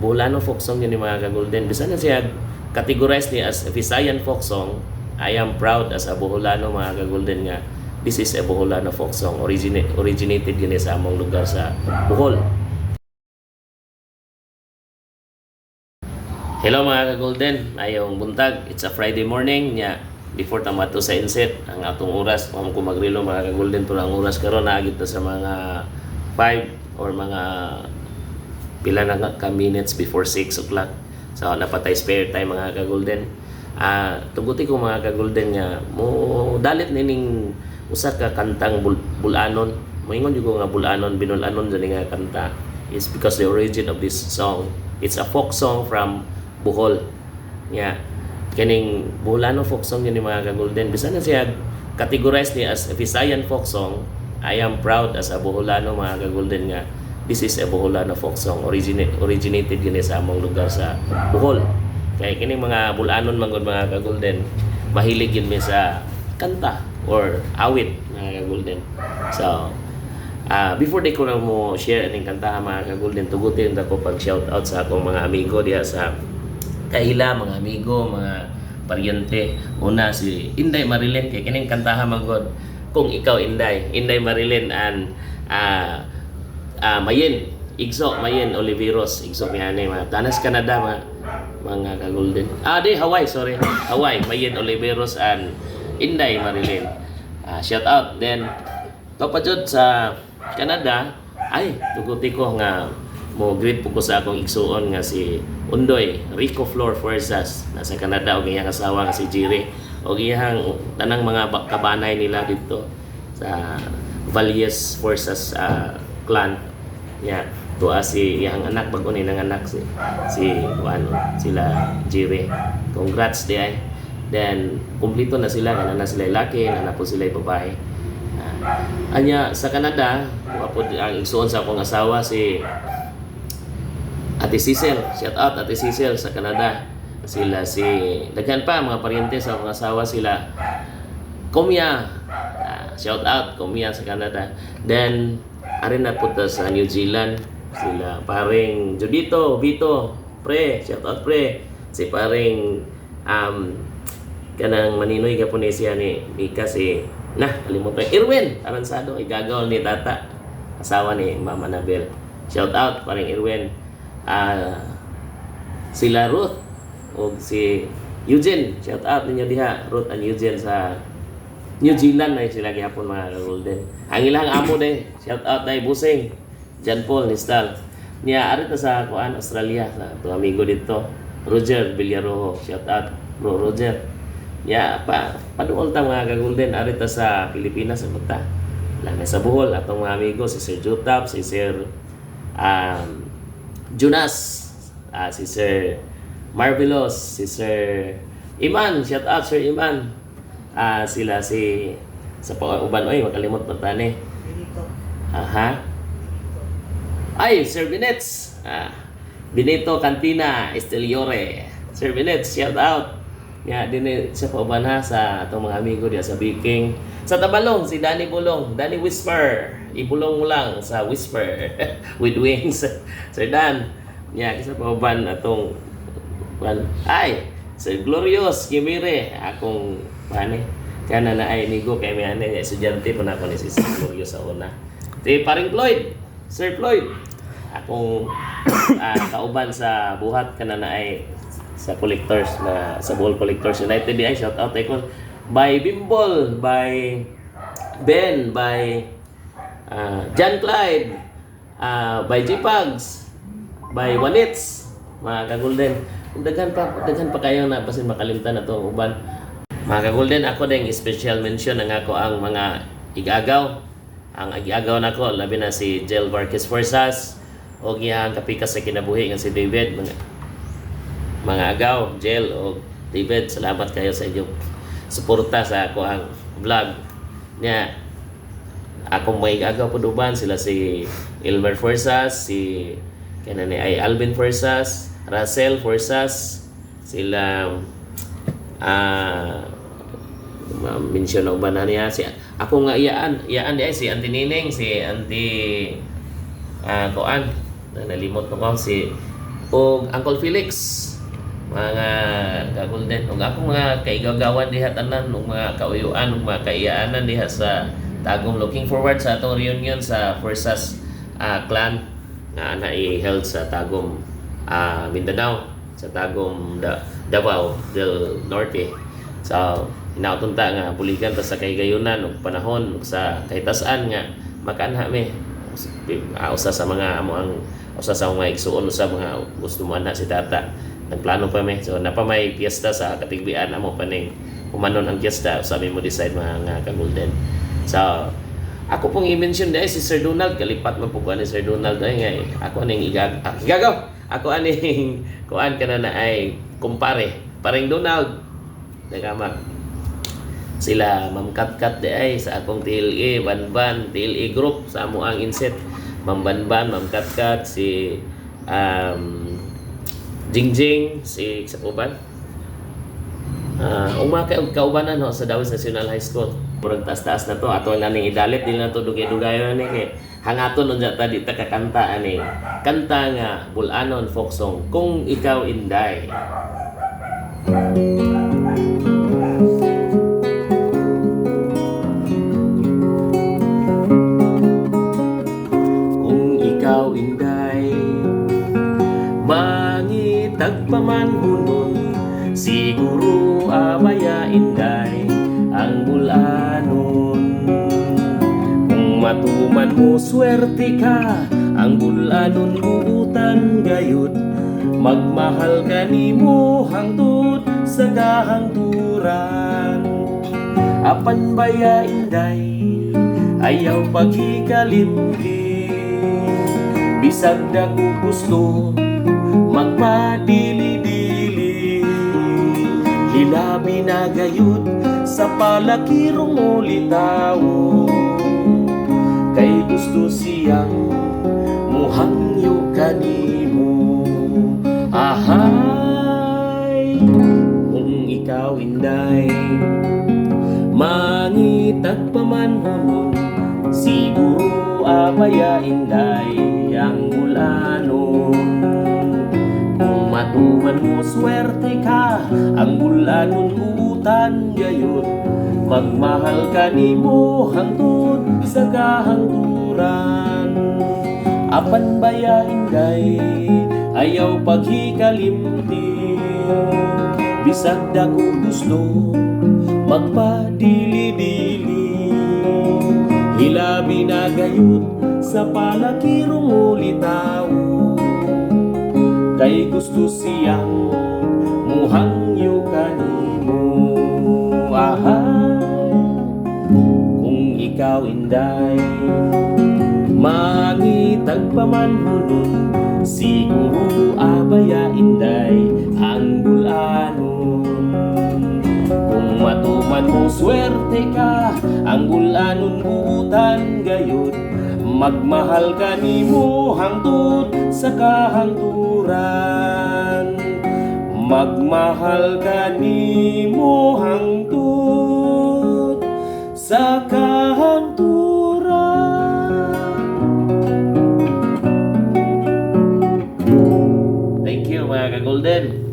Boholano folk song yun yung mga ka-golden. Bisa na siya categorize niya as a Visayan folk song. I am proud as a Boholano mga ka-golden nga. This is a Boholano folk song. Originated yun sa among lugar sa Bohol. Hello mga ka-golden. Ayong buntag. It's a Friday morning niya. Before tamato sa inset, ang atong oras, kung magrilo mga ka-golden, pero ang oras karon naagit na sa mga 5 or mga pila na ka minutes before 6 o'clock. So napatay spare time mga ka-golden. Tuguti ko mga ka-golden nga mo dalit nining usa ka kantang bulanon. Moingon jud ko nga bulanon binulanon dali nga kanta is because the origin of this song, it's a folk song from Bohol. Yeah. Kining Boholano folk song yun mga ka-golden. Bisa na siya categorize niya as a Visayan folk song. I am proud as a Boholano mga ka-golden nga. This is a Boholano folk song. Originated yun sa among lugar sa Bohol. Kaya kining mga bulanon mga ka-golden, mahilig yun sa kanta or awit mga ka-golden. So, before di ko na mo share aning kanta mga ka-golden, tugutin ko pag shout out sa akong mga amigo diya sa kaila, mga amigo, mga paryente. Una si Inday Marilyn, kaya kining kantahan magod kung ikaw Inday Marilyn and Mayen Mayen Oliveros, Igso Miyane, mga tanas Canada mga ka-golden. Di Hawaii, Mayen Oliveros and Inday Marilyn. Shout out. Then kapajud sa Canada, ay tuguti ko nga mo greet po ko sa akong igsuon nga si Undoy Rico Flor Fuerzas nasa Canada og iyang asawa nga si Jire og iyang tanang mga kabanay nila dito sa Valles Fuerzas clan niya. Tuwa si iyang anak bago ni nang anak si sila Jire. Congrats di ay. Then kumpleto na sila, na sila laki, na po sila babae. Anya sa Canada, wapo ang igsuon sa akong asawa si Ate Cecil. Shout out Ate Cecil sa Canada. Sila si daghan pa mga paryente sa akong asawa, sila Komya. Shout out Komya sa Canada. Then arin na punta sa New Zealand sila paring Judito Vito pre, shout out pre. Si paring kanang Maninoy gapon siya ni Mika si kalimutan Irwin Aransado, igagaw ni tata asawa ni Mama Nabel. Shout out paring Irwin. Sila Ruth o si Eugene, shout out ninyo diha Ruth and Eugene sa New Zealand na sila gihapon mga ka-golden. Ang ilang amo day, shout out day Busing John Paul Nistal niya arit na sa Australia sa to amigo dito Roger Villarojo, shout out bro Roger niya paduol ta mga ka-golden arit na sa Pilipinas sa mata lang sa Bohol atong mga amigo si Sir Jutap, si Sir Jonas, si Sir Marvelous, si Sir Iman, shout out Sir Iman. Sila si sa uban makalimot pa tani. Ay, Sir Binets. Benito Cantina Esteliore. Sir Binets, shout out. Din sa pauban sa atong mga amigo diya sa Biking. Sa Tabalong, si Danny Bulong, Danny Whisper. Ibulong mo lang sa Whisper with wings. Sir Dan, kasi pauban atong Sir Glorious Kimire, akong kana na ay nigo kay may estudyante po na ako ni si Sir Glorious sa una. Si paring Floyd, Sir Floyd, akong kauban sa buhat kana na ay sa collectors na sa Bohol Collectors United di ay shout out ko by Bimbol, by Ben, by John Clyde, by G-Pugs, by Wanits, mga ka-golden. Daghan pa kayo na basin makalimtan na itong uban. Mga ka-golden, ako din special mention ang ako ang mga igagaw. Ang igagaw na ko, labi na si Jel Vargas Fuerzas o giyang kapikas sa kinabuhi nga si David. Mga agaw, Jel o David, salamat kayo sa inyong suporta sa ako ang vlog niya. Akong may igagaw po duban sila si Elmer Fuerzas, si kanani ay Alvin Fuerzas, Russell Fuerzas, sila mention na ba na niya si ako nga iyaan di ay si Auntie Nining, si Auntie nalimot ko si o Uncle Felix, mga kagulden, ug akong mga kaigagawan diha tanan, ug mga kauyuan, ug mga kaiyaanan diha sa Tagum. Looking forward sa atong reunion sa Forsas clan nga na-held sa Tagum, Mindanao, sa Tagum, Davao del Norte. So hinautunta nga buligan ta sa kaygayunan ug panahon ug sa kahitasan nga makanha mi usa sa mga amo ang usa sa mga igsuon sa mga gusto mo ana si tata. Nagplano pa mi, so napa may piyesta sa katigbian amo pa ning humanon ang piyesta, sabi mo decide mga kagulden. So ako pong i-mention dahil si Sir Donald, kalipat man po ko ni Sir Donald ay nga ako aning igagaw, ako aning kuan kana na ay kumpare paring Donald nagama sila Ma'am Katkat de ay sa akong TLE Banban TLE group sa amo ang inset, Ma'am Banban, Ma'am Katkat, si Jingjing, si sa uban mga kaubanan no, sa Dawis National High School. Murag taas-taas na to, ato na ning idalit, dili na to dugay-dugayon na ning hangaton nun dyan di ta kakanta ani kanta nga Bulanon folk song, Kung Ikaw Inday. Ikaw inday, mangitag pamanhunon, siguro abaya inday ang bulanon. Kung matuman mo swerte ka, ang bulanon buutan gayud, magmahal ka nimo hangtod sa kahangturan. Apan baya inday, ayaw paghikalimti, bisag dako gusto magpadili-dili, hilabi na gayud sa palakirong ulitaw, kay gusto siyang muhangyo kanimo. Ahay, kung ikaw inday, mangitag pamanhunon, siguro abaya inday ang bulanon. Kung matuman mo swerte ka, ang bulanon buutan gayud, magmahal ka nimo hangtod sa kahangturan. Apan baya inday, ayaw paghikalimti, bisag dako gusto magpadili-dili, hilabi na gayud sa palakirong ulitaw, kay gusto siyang muhangyo kanimo. Ahay, kung ikaw inday, mangitag pamanhunon, siguro abaya inday ang bulanon. Kung matuman mo swerte ka, ang bulanon buutan gayud, magmahal ka nimo hangtod sa kahangturan. Magmahal ka nimo hangtod sa kahangturan. Thank you mga ka-golden.